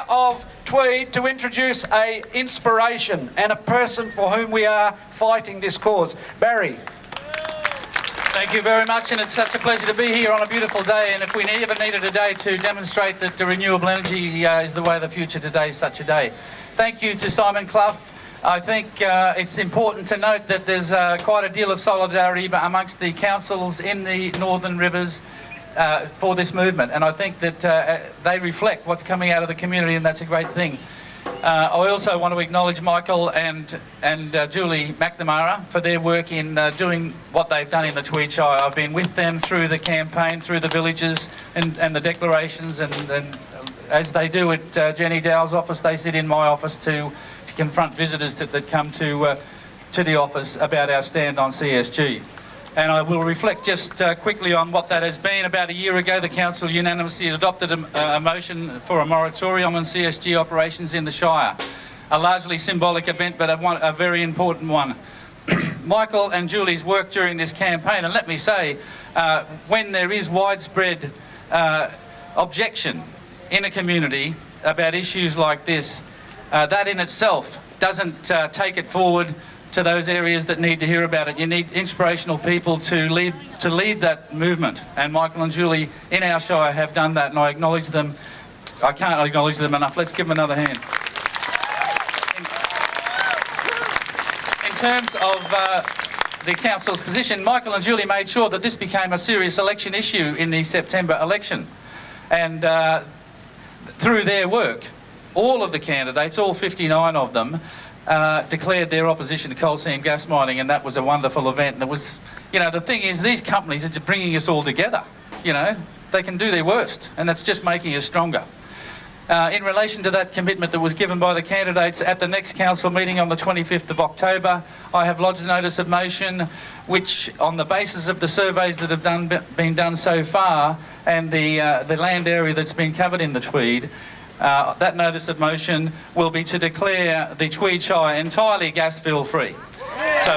of Tweed to introduce an inspiration and a person for whom we are fighting this cause. Barry. Thank you very much, and it's such a pleasure to be here on a beautiful day. And if we ever needed a day to demonstrate that renewable energy is the way of the future, today is such a day. Thank you to Simon Clough. I think it's important to note that there's quite a deal of solidarity amongst the councils in the Northern Rivers for this movement, and I think that they reflect what's coming out of the community, and that's a great thing. I also want to acknowledge Michael and Julie McNamara for their work in doing what they've done in the Tweed Shire. I've been with them through the campaign, through the villages and the declarations, and as they do at Jenny Dow's office, they sit in my office to confront visitors that come to the office about our stand on CSG. And I will reflect just quickly on what that has been. About a year ago, the Council unanimously adopted a motion for a moratorium on CSG operations in the Shire. A largely symbolic event, but a very important one. Michael and Julie's work during this campaign, and let me say, when there is widespread objection in a community about issues like this, that in itself doesn't take it forward to those areas that need to hear about it. You need inspirational people to lead that movement, and Michael and Julie in our Shire have done that, and I acknowledge them. I can't acknowledge them enough. Let's give them another hand. In terms of the council's position, Michael and Julie made sure that this became a serious election issue in the September election, and through their work, all of the candidates, all 59 of them, declared their opposition to coal seam gas mining, and that was a wonderful event. And it was, you know, the thing is, these companies are just bringing us all together. You know, they can do their worst, and that's just making us stronger. In relation to that commitment that was given by the candidates at the next council meeting on the 25th of October, I have lodged a notice of motion which, on the basis of the surveys that have been done so far and the land area that's been covered in the Tweed, that notice of motion will be to declare the Tweed Shire entirely gas fill free. So,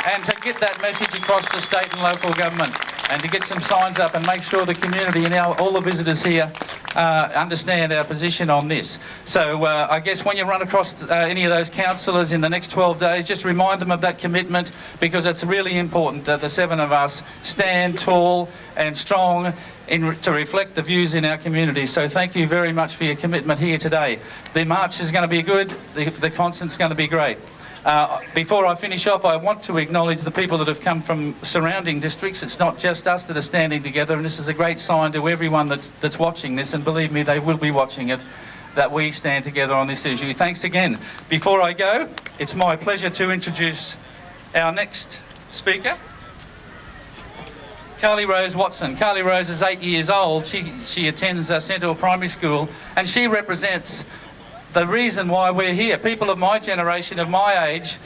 and to get that message across to state and local government, and to get some signs up and make sure the community and all the visitors here understand our position on this. So I guess when you run across any of those councillors in the next 12 days, just remind them of that commitment, because it's really important that the 7 of us stand tall and strong to reflect the views in our community. So thank you very much for your commitment here today. The march is going to be good, the concert's going to be great. Before I finish off, I want to acknowledge the people that have come from surrounding districts. It's not just us that are standing together, and this is a great sign to everyone that's watching this, and believe me, they will be watching it, that we stand together on this issue. Thanks again. Before I go, it's my pleasure to introduce our next speaker, Carlyrose Watson. Carlyrose is 8 years old. She attends Central Primary School, and she represents the reason why we're here. People of my generation, of my age,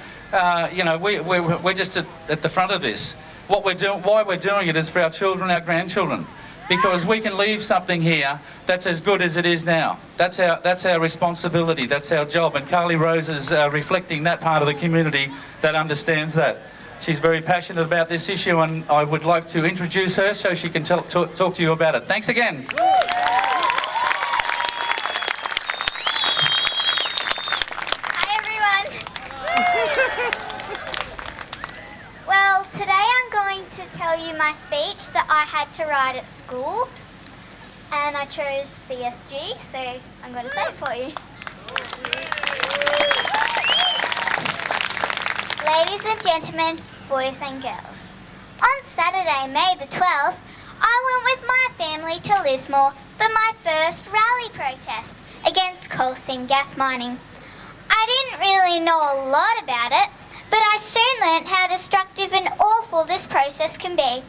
you know, we're just at the front of this. What we're doing, why we're doing it, is for our children, our grandchildren, because we can leave something here that's as good as it is now. That's our responsibility. That's our job. And Carlyrose is reflecting that part of the community that understands that. She's very passionate about this issue, and I would like to introduce her so she can talk to you about it. Thanks again. Well, today I'm going to tell you my speech that I had to write at school, and I chose CSG, so I'm going to say it for you. Ladies and gentlemen, boys and girls, on Saturday, May the 12th, I went with my family to Lismore for my first rally protest against coal seam gas mining. I didn't really know a lot about it, but I soon learnt how destructive and awful this process can be.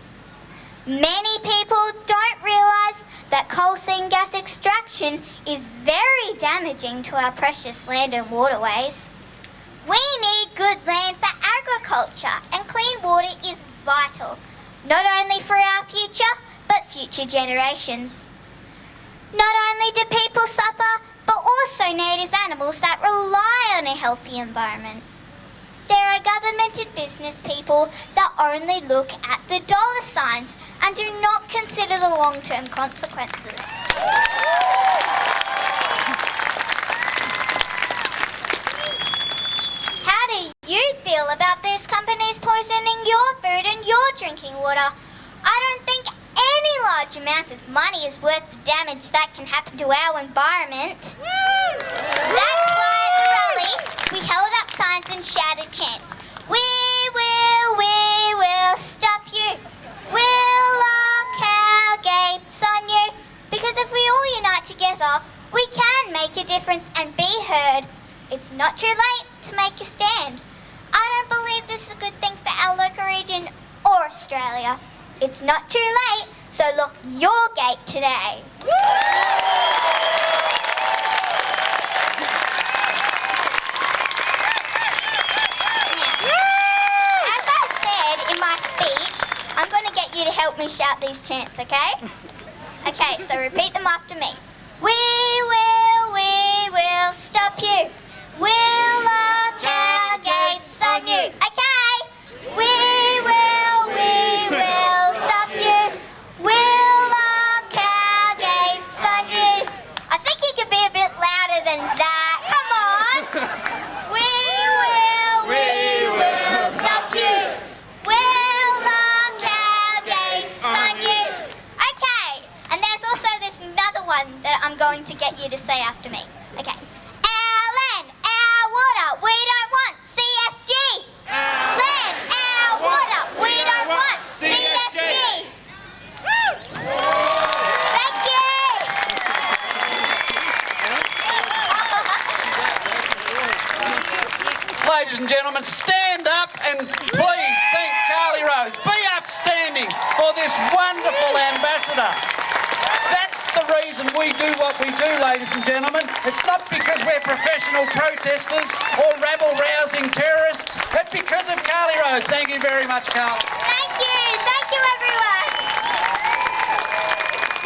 Many people don't realise that coal seam gas extraction is very damaging to our precious land and waterways. We need good land for agriculture, and clean water is vital, not only for our future, but future generations. Not only do people suffer, but also native animals that rely on a healthy environment. There are government and business people that only look at the dollar signs and do not consider the long-term consequences. this company is poisoning your food and your drinking water. I don't think any large amount of money is worth the damage that can happen to our environment. That's why at the rally we held up signs and shouted chants. We will stop you. We'll lock our gates on you. Because if we all unite together, we can make a difference and be heard. It's not too late to make a stand. I don't believe this is a good thing for our local region or Australia. It's not too late, so lock your gate today. As I said in my speech, I'm going to get you to help me shout these chants, okay? Okay, so repeat them after me. We will stop you. We'll lock our gates on you. Okay? We will stop you. We'll lock our gates on you. I think you could be a bit louder than that. Come on. We will stop you. We'll lock our gates on you. Okay, and there's also this another one that I'm going to get you to say after me. Okay. Our land, our water, we don't want CSG. Land, our water, we don't want CSG. Thank you. Ladies and gentlemen, stand up and please thank Carlyrose. Be upstanding for this wonderful ambassador. That's the reason we do what we do, ladies and gentlemen. It's not because we're professional protesters or rabble-rousing terrorists, but because of Carlyrose. Thank you very much, Carl. Thank you everyone.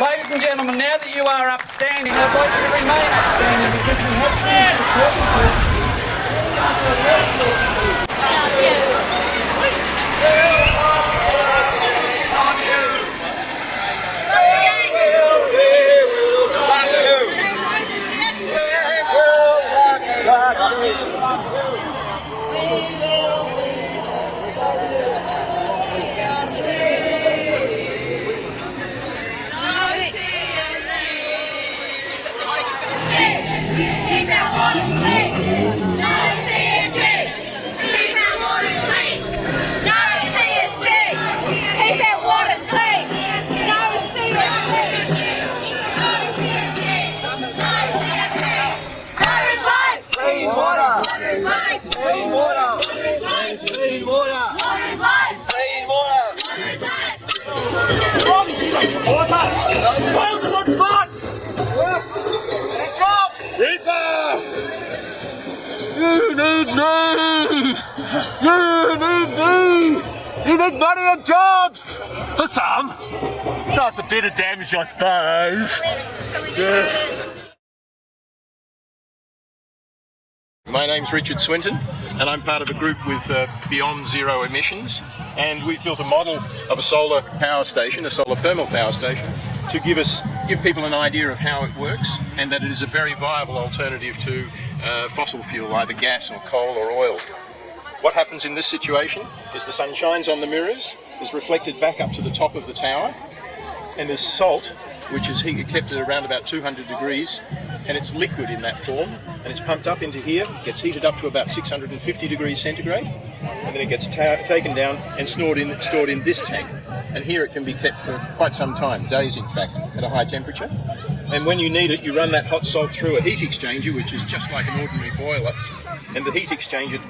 Ladies and gentlemen, now that you are upstanding, I'd like you to remain upstanding because we have things to talk to. You need money and jobs! For some. That's a bit of damage, I suppose. Yeah. My name's Richard Swinton and I'm part of a group with Beyond Zero Emissions, and we've built a model of a solar power station, a solar thermal power station, to give people an idea of how it works and that it is a very viable alternative to fossil fuel, either gas or coal or oil. What happens in this situation is the sun shines on the mirrors, is reflected back up to the top of the tower, and there's salt, which is kept at around about 200 degrees, and it's liquid in that form, and it's pumped up into here, gets heated up to about 650 degrees centigrade, and then it gets taken down and stored in this tank. And here it can be kept for quite some time, days in fact, at a high temperature. And when you need it, you run that hot salt through a heat exchanger, which is just like an ordinary boiler, and the heat exchanger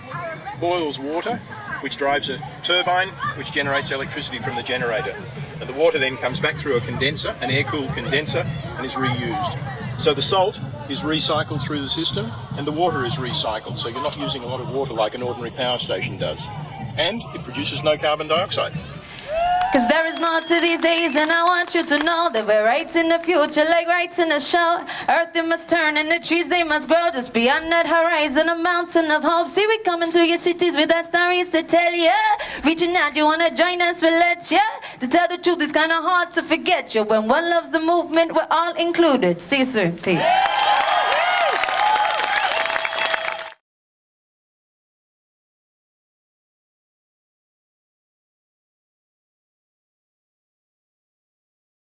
boils water, which drives a turbine, which generates electricity from the generator. And the water then comes back through a condenser, an air-cooled condenser, and is reused. So the salt is recycled through the system, and the water is recycled, so you're not using a lot of water like an ordinary power station does. And it produces no carbon dioxide. Cause there is more to these days, and I want you to know that we're right in the future, like right in the show. Earth it must turn and the trees they must grow. Just beyond that horizon, a mountain of hope. See, we coming through your cities with our stories to tell ya. Reaching out, you wanna join us, we'll let ya. To tell the truth, it's kinda hard to forget you. When one loves the movement, we're all included. See you soon, peace.